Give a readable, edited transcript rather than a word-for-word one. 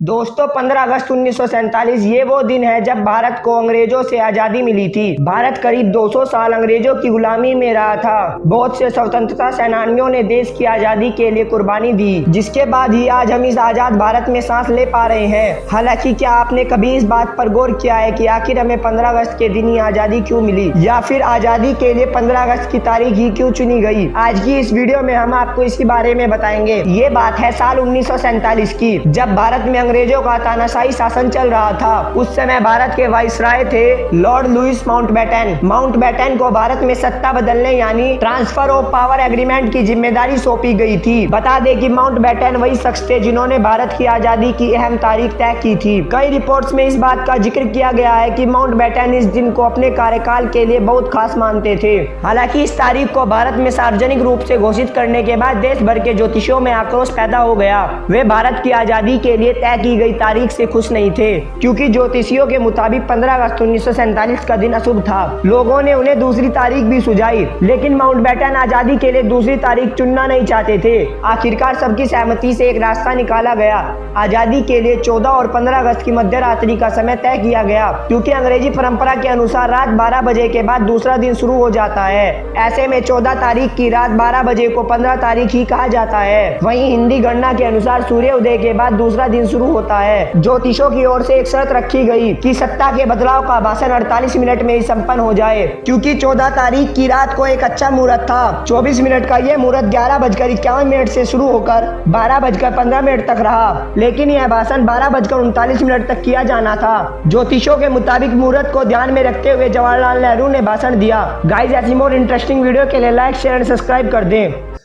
दोस्तों 15 अगस्त 1947 ये वो दिन है जब भारत को अंग्रेजों से आज़ादी मिली थी। भारत करीब 200 साल अंग्रेजों की गुलामी में रहा था। बहुत से स्वतंत्रता सेनानियों ने देश की आज़ादी के लिए कुर्बानी दी, जिसके बाद ही आज हम इस आज़ाद भारत में सांस ले पा रहे हैं। हालांकि क्या आपने कभी इस बात पर गौर किया है कि आखिर हमें 15 अगस्त के दिन ही आज़ादी क्यों मिली, या फिर आज़ादी के लिए 15 अगस्त की तारीख ही क्यों चुनी गई? आज की इस वीडियो में हम आपको इसके बारे में बताएंगे। ये बात है साल 1947 की, जब भारत में अंग्रेजों का तानाशाही शासन चल रहा था। उस समय भारत के वाइसराय थे लॉर्ड लुईस माउंटबेटन। माउंटबेटन को भारत में सत्ता बदलने यानी ट्रांसफर ऑफ पावर एग्रीमेंट की जिम्मेदारी सौंपी गई थी। बता दें कि माउंटबेटन वही शख्स थे जिन्होंने भारत की आजादी की अहम तारीख तय की थी। कई रिपोर्ट्स में इस बात का जिक्र किया गया है कि माउंटबेटन इस दिन को अपने कार्यकाल के लिए बहुत खास मानते थे। हालांकि इस तारीख को भारत में सार्वजनिक रूप से घोषित करने के बाद देश भर के ज्योतिषियों में आक्रोश पैदा हो गया। वे भारत की आजादी के लिए तय की गई तारीख से खुश नहीं थे, क्योंकि ज्योतिषियों के मुताबिक 15 अगस्त 1947 का दिन अशुभ था। लोगों ने उन्हें दूसरी तारीख भी सुझाई, लेकिन माउंटबेटन आजादी के लिए दूसरी तारीख चुनना नहीं चाहते थे। आखिरकार सबकी सहमति से एक रास्ता निकाला गया। आजादी के लिए 14 और 15 अगस्त की मध्य रात्रि का समय तय किया गया, क्योंकि अंग्रेजी परंपरा के अनुसार रात 12 बजे के बाद दूसरा दिन शुरू हो जाता है। ऐसे में 14 तारीख की रात 12 बजे को 15 तारीख ही कहा जाता है। वहीं हिंदी गणना के अनुसार सूर्य उदय के बाद दूसरा दिन शुरू होता है। ज्योतिषों की ओर से एक शर्त रखी गई कि सत्ता के बदलाव का भाषण 48 मिनट में ही संपन्न हो जाए, क्योंकि 14 तारीख की रात को एक अच्छा मुहूर्त था। 24 मिनट का यह मुहूर्त 11:51 से शुरू होकर 12:15 तक रहा, लेकिन यह भाषण 12:39 तक किया जाना था। ज्योतिषों के मुताबिक मुहूर्त को ध्यान में रखते हुए जवाहरलाल नेहरू ने भाषण दिया। गाइस, ऐसी मोर इंटरेस्टिंग वीडियो के लिए लाइक, शेयर एंड सब्सक्राइब कर दें।